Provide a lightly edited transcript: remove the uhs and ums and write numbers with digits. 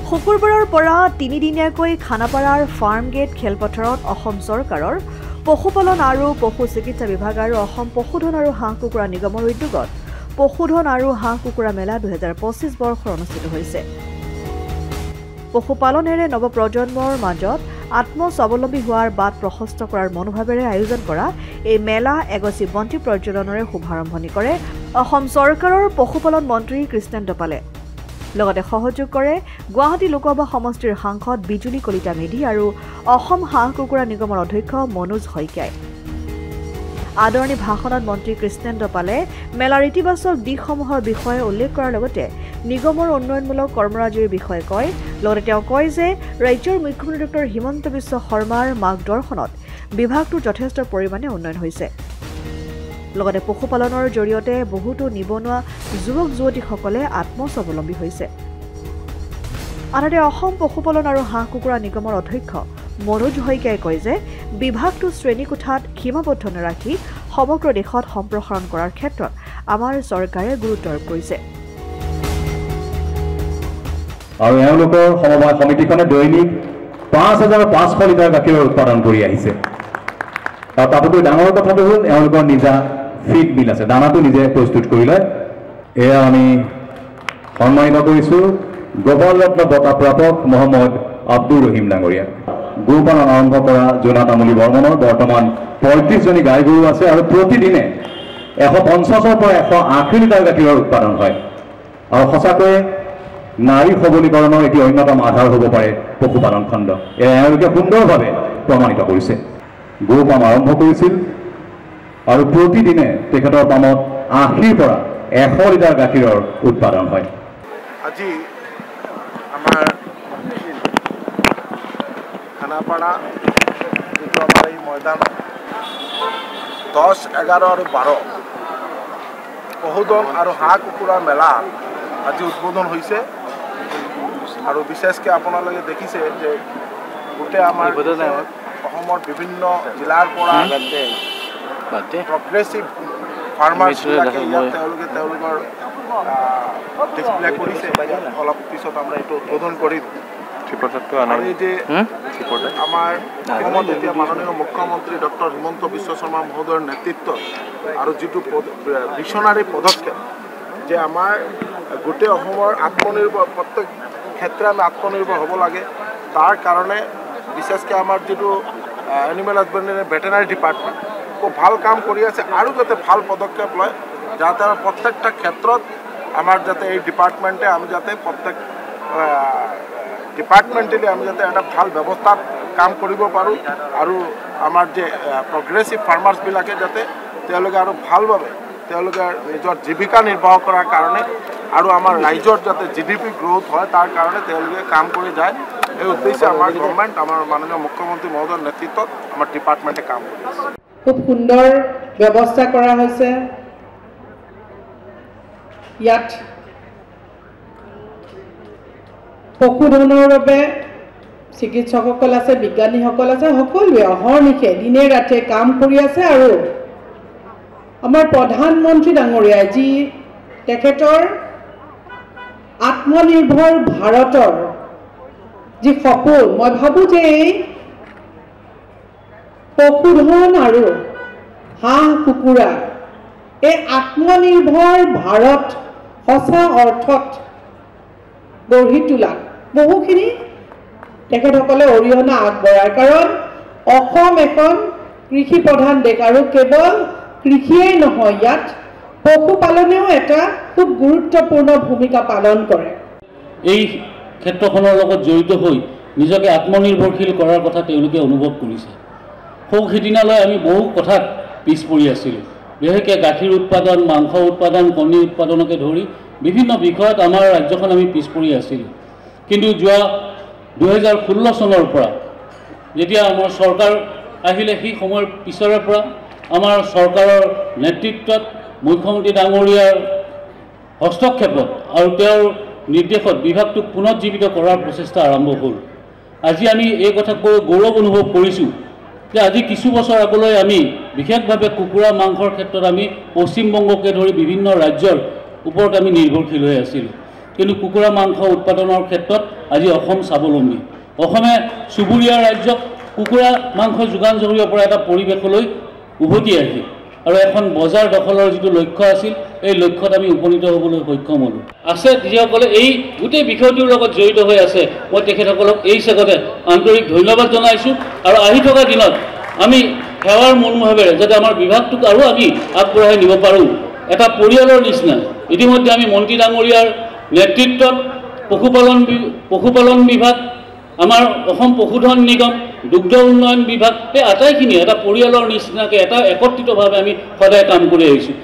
শুকুৰবাৰৰ পৰা তিনিদিনীয়াকৈ খানাপাৰাৰ ফাৰ্ম গেট খেলপথাৰত অসম চৰকাৰৰ পশুপালন আৰু পশু চিকিৎসা বিভাগ আৰু অসম পশুধন আৰু হাঁহ কুকুৰা নিগমৰ উদ্যোগত পশুধন আৰু হাঁহ কুকুৰা মেলা 2025 বৰ্ষৰ অনুষ্ঠিত হৈছে। পশুপালনেৰে নৱপ্ৰজন্মৰ মাজত আত্মস্বাৱলম্বী হোৱাৰ বাট প্ৰশস্ত কৰাৰ মনোভাৱেৰে আয়োজন কৰা এই মেলা এগছি বন্তি প্ৰজ্বলনেৰে শুভাৰম্ভণি কৰে অসম চৰকাৰৰ পশুপালন মন্ত্ৰী কৃষ্ণেন দপালে। লগতে সহযোগ কৰে গুৱাহাটী লোকসভা সমষ্টিৰ সাংসদ বিজুলী কলিতা মেধি আৰু অসম হাঁহ কুকুৰা নিগমৰ অধ্যক্ষ মনোজ শইকীয়াই। আদৰণি ভাষণত মন্ত্ৰী কৃষ্ণেন দপালে মেলাৰ ইতিবাচক দিশসমূহৰ বিষয়ে উল্লেখ কৰাৰ লগতে নিগমৰ উন্নয়নমূলক কৰ্মৰাজিৰ বিষয়ে কয়। লগতে তেওঁ কয় যে ৰাজ্যৰ মুখ্যমন্ত্ৰী ডক্টৰ হিমন্ত বিশ্ব শৰ্মাৰ মাৰ্গদৰ্শনত বিভাগটোৰ যথেষ্ট পৰিমাণে উন্নয়ন হৈছে। লগতে পশুপালনৰ জৰিয়তে বহুতো নিবনুৱা যুৱক যুৱতীসকলে আত্মস্বাৱলম্বী হৈছে। আনহাতে অসম পশুপালন আৰু হাঁহ কুকুৰা নিগমৰ অধ্যক্ষ মনোজ শইকীয়াই কয় যে বিভাগটো শ্ৰেণীকোঠাত সীমাবদ্ধ নাৰাখি সমগ্ৰ দেশত সম্প্ৰসাৰণ কৰাৰ ক্ষেত্ৰত আমাৰ চৰকাৰে গুৰুত্ব আৰোপ কৰিছে। আৰু এওঁলোকৰ সমবায় সমিতিখনে দৈনিক ৫,৫০০ লিটাৰ গাখীৰৰ উৎপাদন কৰি আহিছে। আৰু তাতকৈ ডাঙৰ কথাটো হ'ল এওঁলোকৰ নিজা ফিড মিল আছে, দানাটো নিজে প্ৰস্তুত কৰি লয়। এয়া আমি সন্মানিত কৰিছোঁ গোপাল ৰত্ন বঁটা প্ৰাপক মহম্মদ আব্দুৰ ৰহিম ডাঙৰীয়া। গৰুপালন আৰম্ভ কৰা জোনা তামুলী বৰ্মনৰ বৰ্তমান ৩৫জনী গাই গৰু আছে আৰু প্ৰতিদিনে ১৫০ৰ পৰা ১৮০ লিটাৰ গাখীৰৰ উৎপাদন হয়। আৰু সঁচাকৈ নাৰী সবলীকৰণৰ এটি অন্যতম আধাৰ হ'ব পাৰে পশুপালন খণ্ড। এয়া এওঁলোকে সুন্দৰভাৱে প্ৰমাণিত কৰিছে। গৰু পাম আৰম্ভ কৰিছিল আৰু প্ৰতিদিনে তেখেতৰ পামত ৮০ৰ পৰা ১০০ লিটাৰ গাখীৰৰ উৎপাদন হয়। আজি আমাৰ খানাপাৰা যিটো আমাৰ এই ময়দানত 10, 11 আৰু 12 পশুধন আৰু হাঁহ কুকুৰা মেলা আজি উদ্বোধন হৈছে। আৰু বিশেষকৈ আপোনালোকে দেখিছে যে গোটেই আমাৰ অসমৰ বিভিন্ন জিলাৰ পৰা প্ৰগ্ৰেছিভ ফাৰ্মাৰ্ছবিলাকে ইয়াত তেওঁলোকৰ ডিছপ্লে কৰিছে। অলপ পিছত আমৰা এইটো উদ্বোধন কৰিম। আৰু এই যে আমাৰ অসমত এতিয়া মাননীয় মুখ্যমন্ত্ৰী ডক্টৰ হিমন্ত বিশ্ব শৰ্মা মহোদয়ৰ নেতৃত্বত আৰু যিটো ভিশনাৰী পদক্ষেপ যে আমাৰ গোটেই অসমৰ আত্মনিৰ্ভৰ প্ৰত্যেক ক্ষেত্ৰে আমি আত্মনিৰ্ভৰ হ'ব লাগে, তাৰ কাৰণে বিশেষকৈ আমাৰ যিটো এনিমেল হাজবেণ্ডাৰী ভেটেনাৰী ডিপাৰ্টমেণ্ট খুব ভাল কাম কৰি আছে আৰু যাতে ভাল পদক্ষেপ লয় যাতে প্ৰত্যেকটা ক্ষেত্ৰত আমাৰ যাতে এই ডিপাৰ্টমেণ্টে আমি যাতে প্ৰত্যেক ডিপাৰ্টমেণ্টেলি আমি যাতে এটা ভাল ব্যৱস্থাত কাম কৰিব পাৰোঁ আৰু আমাৰ যে প্ৰগ্ৰেছিভ ফাৰ্মাৰ্ছবিলাকে যাতে তেওঁলোকে আৰু ভালভাৱে তেওঁলোকে নিজৰ জীৱিকা নিৰ্বাহ কৰাৰ কাৰণে আৰু আমাৰ ৰাইজৰ যাতে GDP গ্ৰোথ হয় তাৰ কাৰণে তেওঁলোকে কাম কৰি যায়। এই উদ্দেশ্যে আমাৰ গভৰ্ণমেণ্ট আমাৰ মাননীয় মুখ্যমন্ত্ৰী মহোদয়ৰ নেতৃত্বত আমাৰ ডিপাৰ্টমেণ্টে কাম কৰি আছে। খুব সুন্দৰ ব্যৱস্থা কৰা হৈছে। ইয়াত পশুধনৰ বাবে চিকিৎসকসকল আছে, বিজ্ঞানীসকল আছে, সকলোৱে অহৰ্নিশে দিনে ৰাতিয়ে কাম কৰি আছে। আৰু আমাৰ প্ৰধানমন্ত্ৰী ডাঙৰীয়াই যি তেখেতৰ আত্মনিৰ্ভৰ ভাৰতৰ যি সপোন, মই ভাবোঁ যে এই পশুধন আৰু হাঁহ কুকুৰা এই আত্মনিৰ্ভৰ ভাৰত সঁচা অৰ্থত গঢ়ি তোলাত বহুখিনি তেখেতসকলে অৰিহণা আগবঢ়ায়। কাৰণ অসম এখন কৃষি প্ৰধান দেশ আৰু কেৱল কৃষিয়েই নহয়, ইয়াত পশুপালনেও এটা খুব গুৰুত্বপূৰ্ণ ভূমিকা পালন কৰে। এই ক্ষেত্ৰখনৰ লগত জড়িত হৈ নিজকে আত্মনিৰ্ভৰশীল কৰাৰ কথা তেওঁলোকে অনুভৱ কৰিছে। সৌ সিদিনালৈ আমি বহু কথাত পিছ পৰি আছিলোঁ, বিশেষকৈ গাখীৰ উৎপাদন, মাংস উৎপাদন, কণী উৎপাদনকে ধৰি বিভিন্ন বিষয়ত আমাৰ ৰাজ্যখন আমি পিছ পৰি আছিলোঁ। কিন্তু যোৱা 2016 চনৰ পৰা যেতিয়া আমাৰ চৰকাৰ আহিলে সেই সময়ৰ পিছৰে পৰা আমাৰ চৰকাৰৰ নেতৃত্বত মুখ্যমন্ত্ৰী ডাঙৰীয়াৰ হস্তক্ষেপত আৰু তেওঁৰ নিৰ্দেশত বিভাগটোক পুনৰুজ্জীৱিত কৰাৰ প্ৰচেষ্টা আৰম্ভ হ'ল। আজি আমি এই কথা কৈ গৌৰৱ অনুভৱ কৰিছোঁ যে আজি কিছু বছৰ আগলৈ আমি বিশেষভাৱে কুকুৰা মাংসৰ ক্ষেত্ৰত আমি পশ্চিমবংগকে ধৰি বিভিন্ন ৰাজ্যৰ ওপৰত আমি নিৰ্ভৰশীল হৈ আছিলোঁ। কিন্তু কুকুৰা মাংস উৎপাদনৰ ক্ষেত্ৰত আজি অসম স্বাৱলম্বী। অসমে চুবুৰীয়া ৰাজ্যক কুকুৰা মাংস যোগান ধৰিব পৰা এটা পৰিৱেশলৈ উভতি আহি আৰু এখন বজাৰ দখলৰ যিটো লক্ষ্য আছিল এই লক্ষ্যত আমি উপনীত হ'বলৈ সক্ষম হ'লোঁ। আছে যিসকলে এই গোটেই বিষয়টোৰ লগত জড়িত হৈ আছে, মই তেখেতসকলক এই চেগতে আন্তৰিক ধন্যবাদ জনাইছোঁ। আৰু আহি থকা দিনত আমি সেৱাৰ মনোভাৱেৰে যাতে আমাৰ বিভাগটোক আৰু আমি আগবঢ়াই নিব পাৰোঁ, এটা পৰিয়ালৰ নিচিনা। ইতিমধ্যে আমি মন্ত্ৰী ডাঙৰীয়াৰ নেতৃত্বত পশুপালন বিভাগ, আমাৰ অসম পশুধন নিগম, দুগ্ধ উন্নয়ন বিভাগ, এই আটাইখিনি এটা পৰিয়ালৰ নিচিনাকৈ এটা একত্ৰিতভাৱে আমি সদায় কাম কৰি আহিছোঁ।